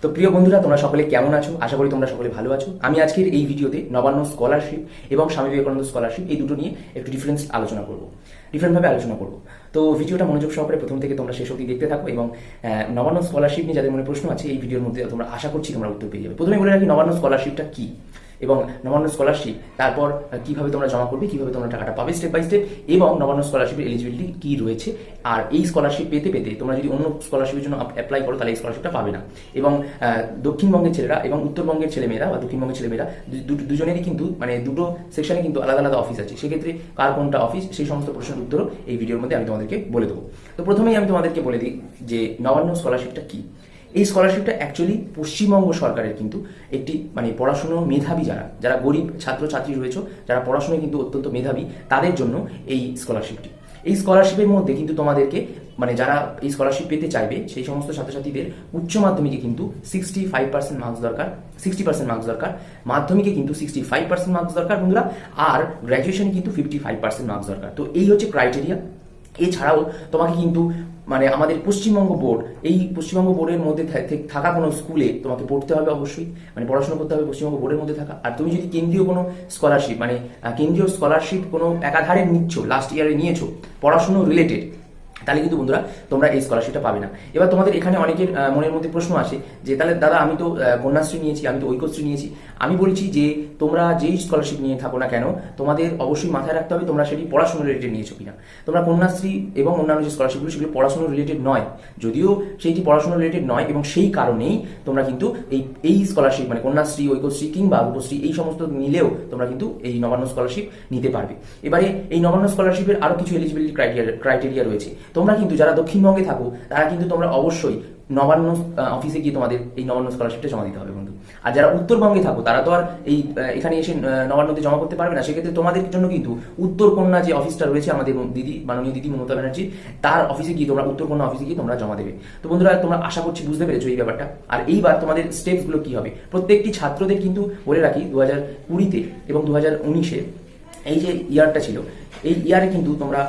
তো প্রিয় বন্ধুরা, তোমরা সকলে কেমন আছো? আশা করি তোমরা সকলে ভালো আছো। আমি আজকের এই ভিডিওতে নবান্ন স্কলারশিপ এবং স্বামী বিবেকানন্দ স্কলারশিপ এই দুটো নিয়ে একটু ডিফারেন্টভাবে আলোচনা করব। তো ভিডিওটা মনোযোগ সহকারে প্রথম থেকে তোমরা শেষ অবধি দেখতে থাকো এবং নবান্ন স্কলারশিপ নিয়ে যাদের মনে প্রশ্ন আছে এই ভিডিওর মধ্যে তোমরা আশা করছি তোমরা উত্তর পেয়ে যাবে। প্রথমে বলে রাখি নবান্ন স্কলারশিপটা কি এবং নবান্ন স্কলারশিপ তারপর কিভাবে তোমরা জমা করবে, কিভাবে তোমরা টাকাটা পাবে স্টেপ বাই স্টেপ, এবং নবান্ন স্কলারশিপের এলিজিবিলিটি কি রয়েছে। আর এই স্কলারশিপ পেতে তোমরা যদি অন্য স্কলারশিপের জন্য অ্যাপ্লাই করো তাহলে এই স্কলারশিপটা পাবে না। এবং দক্ষিণবঙ্গের ছেলেরা এবং উত্তরবঙ্গের ছেলেমেয়েরা বা দক্ষিণবঙ্গের ছেলেমেয়েরা দুজনেরই কিন্তু দুটো সেকশনে কিন্তু আলাদা আলাদা অফিস আছে। সেক্ষেত্রে কার কোনটা অফিস সেই সমস্ত প্রশ্নের উত্তরও এই ভিডিওর মধ্যে আমি তোমাদেরকে বলে দেবো। তো প্রথমেই আমি তোমাদেরকে বলে দিই যে নবান্ন স্কলারশিপটা কি। এই স্কলারশিপটা অ্যাকচুয়ালি পশ্চিমবঙ্গ সরকারের কিন্তু একটি পড়াশুনো মেধাবী যারা গরিব ছাত্রছাত্রী রয়েছে, যারা পড়াশোনায় কিন্তু অত্যন্ত মেধাবী, তাদের জন্য এই স্কলারশিপটি। এই স্কলারশিপের মধ্যে কিন্তু তোমাদেরকে যারা এই স্কলারশিপ পেতে চাইবে সেই সমস্ত ছাত্রছাত্রীদের উচ্চ মাধ্যমিকে কিন্তু 65% মার্কস দরকার, 60% মার্কস দরকার, মাধ্যমিকে কিন্তু 65% মার্কস দরকার বন্ধুরা, আর গ্র্যাজুয়েশনে কিন্তু 55% মার্কস দরকার। তো এই হচ্ছে ক্রাইটেরিয়া। এছাড়াও তোমাকে কিন্তু আমাদের পশ্চিমবঙ্গ বোর্ড, এই পশ্চিমবঙ্গ বোর্ডের মধ্যে থাকা কোনো স্কুলে তোমাকে পড়তে হবে অবশ্যই, পড়াশোনা করতে হবে পশ্চিমবঙ্গ বোর্ডের মধ্যে থাকা। আর তুমি যদি কেন্দ্রীয় কোনো স্কলারশিপ কেন্দ্রীয় স্কলারশিপ কোনো একাধারে নিচ্ছ, লাস্ট ইয়ারে নিয়েছো পড়াশুনো রিলেটেড, তাহলে কিন্তু বন্ধুরা তোমরা এই স্কলারশিপটা পাবে না। এবার তোমাদের এখানে অনেকের মনের মধ্যে প্রশ্ন আসে যে তাহলে দাদা আমি তো কন্যাশ্রী নিয়েছি, আমি তো ঐক্যশ্রী নিয়েছি। আমি বলছি যে তোমরা যেই স্কলারশিপ নিয়ে থাকো না কেন, তোমাদের অবশ্যই মাথায় রাখতে হবে তোমরা সেটি পড়াশোনা রিলেটেড নিয়েছো কিনা। তোমরা কন্যাশ্রী এবং অন্যান্য যে স্কলারশিপগুলো সেগুলো পড়াশোনা রিলেটেড নয়, যদিও সেইটি পড়াশোনা রিলেটেড নয়, এবং সেই কারণেই তোমরা কিন্তু এই স্কলারশিপ কন্যাশ্রী, ঐক্যশ্রী কিংবা রূপশ্রী এই সমস্ত নিলেও তোমরা কিন্তু এই নবান্ন স্কলারশিপ নিতে পারবে। এবারে এই নবান্ন স্কলারশিপের আরও কিছু এলিজিবিলিটি ক্রাইটেরিয়া রয়েছে। তোমরা কিন্তু যারা দক্ষিণবঙ্গে থাকো তারা কিন্তু তোমরা অবশ্যই নবান্ন অফিসে গিয়ে তোমাদের এই নবান্ন স্কলারশিপটা জমা দিতে হবে বন্ধু। আর যারা উত্তরবঙ্গে থাকো তারা তো আর এই এখানে এসে নবান্নতে জমা করতে পারবে না। সেক্ষেত্রে তোমাদের জন্য কিন্তু উত্তরকন্যা যে অফিসটা রয়েছে আমাদের মাননীয় দিদি মমতা ব্যানার্জি, তার অফিসে গিয়ে তোমরা উত্তরকন্যা অফিসে গিয়ে তোমরা জমা দেবে। তো বন্ধুরা তোমরা আশা করছি বুঝতে পেরেছো এই ব্যাপারটা। আর এইবার তোমাদের স্টেপসগুলো কি হবে প্রত্যেকটি ছাত্রদের কিন্তু বলে রাখি 2020-তে এবং 2019-এ এই যে ইয়ারটা ছিল, এই ইয়ারে কিন্তু তোমরা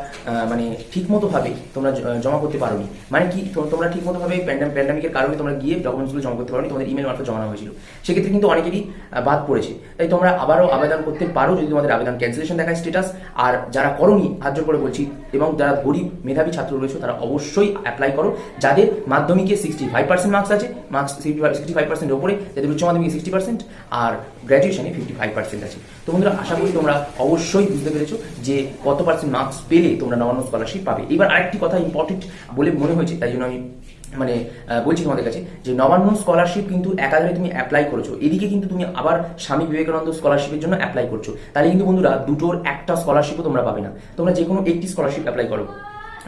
ঠিকমতোভাবে তোমরা জমা করতে পারোনি। কি তোমরা ঠিকমতোভাবে প্যান্ডামিকের কারণে তোমরা গিয়ে ডকুমেন্টসগুলো জমা করতে পারোনি, তোমাদের ইমেল মারফত জমা হয়েছিল। সেক্ষেত্রে কিন্তু অনেকেরই বাদ পড়েছে। তাই তোমরা আবারও আবেদন করতে পারো যদি তোমাদের আবেদন ক্যান্সেলেশন দেখায় স্ট্যাটাস। আর যারা করোনি হাত জোর করে বলছি, এবং যারা গরিব মেধাবী ছাত্র রয়েছে তারা অবশ্যই অ্যাপ্লাই করো। যাদের মাধ্যমিকে 65% মার্কস আছে, 65% ওপরে, যাদের উচ্চ মাধ্যমিকে 60% আর গ্র্যাজুয়েশনে 55% আছে। তো বন্ধুরা আশা করি তোমরা অবশ্যই বুঝতে পেরেছো যে কত পার্সেন্ট মার্কস পেলে তোমরা নবান্ন স্কলারশিপ পাবে। এবার আরেকটি কথা ইম্পর্টেন্ট বলে মনে হয়েছে, তাই জন্য আমি বলছি তোমাদের কাছে যে নবান্ন স্কলারশিপ কিন্তু একাধারে তুমি অ্যাপ্লাই করেছো, এদিকে কিন্তু তুমি আবার স্বামী বিবেকানন্দ স্কলারশিপের জন্য অ্যাপ্লাই করছো, তাহলে কিন্তু বন্ধুরা দুটোর একটা স্কলারশিপও তোমরা পাবে না। তোমরা যে কোনো একটি স্কলারশিপ অ্যাপ্লাই করো।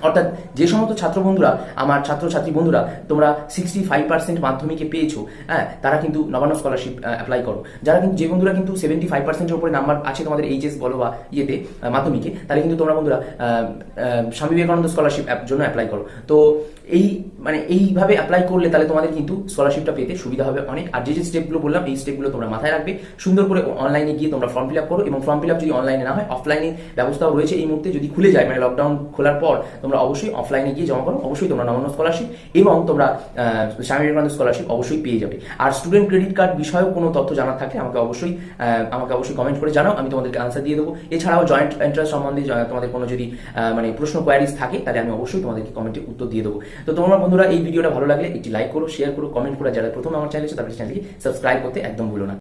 অর্থাৎ যে সমস্ত ছাত্র বন্ধুরা, আমার ছাত্রছাত্রী বন্ধুরা তোমরা 65% মাধ্যমিকে পেয়েছো, তারা কিন্তু নবান্ন স্কলারশিপ অ্যাপ্লাই করো। যারা কিন্তু যে বন্ধুরা কিন্তু 75%-এর উপরে নাম্বার আছে তোমাদের এইচএস বলো বা ইয়েতে মাধ্যমিকে, তাহলে কিন্তু তোমরা বন্ধুরা স্বামী বিবেকানন্দ স্কলারশিপ জন্য অ্যাপ্লাই করো। তো এইভাবে অ্যাপ্লাই করলে তাহলে তোমাদের কিন্তু স্কলারশিপটা পেতে সুবিধা হবে অনেক। আর যে স্টেপগুলো বললাম এই স্টেপগুলো তোমরা মাথায় রাখবে, সুন্দর করে অনলাইনে গিয়ে তোমরা ফর্ম ফিল আপ করো। এবং ফর্ম ফিল আপ যদি অনলাইনে না হয় অফলাইনে ব্যবস্থাও রয়েছে এই মুহূর্তে, যদি খুলে যায় লকডাউন খোলার পর তোমরা অবশ্যই অফলাইনে গিয়ে জমা করো। অবশ্যই তোমরা নবান্ন স্কলারশিপ এবং তোমরা স্বামী বিবেকানন্দ স্কলারশিপ অবশ্যই পেয়ে যাবে। আর স্টুডেন্ট ক্রেডিট কার্ড বিষয়েও কোনো তথ্য জানার থাকলে আমাকে অবশ্যই কমেন্ট করে জানাও, আমি তোমাদেরকে আনসার দিয়ে দেবো। এছাড়াও জয়েন্ট এন্ট্রান্স সম্বন্ধে তোমাদের কোনো যদি প্রশ্ন কোয়ারিজ থাকে তাহলে আমি অবশ্যই তোমাদেরকে কমেন্টে উত্তর দিয়ে দেবো। তো তোমরা বন্ধুরা এই ভিডিওটা ভালো লাগলে একটি লাইক করো, শেয়ার করো, কমেন্ট করো। যারা প্রথম আমার চ্যানেল আছে তাদের চ্যানেলকে সাবস্ক্রাইব করতে একদম ভুলো না।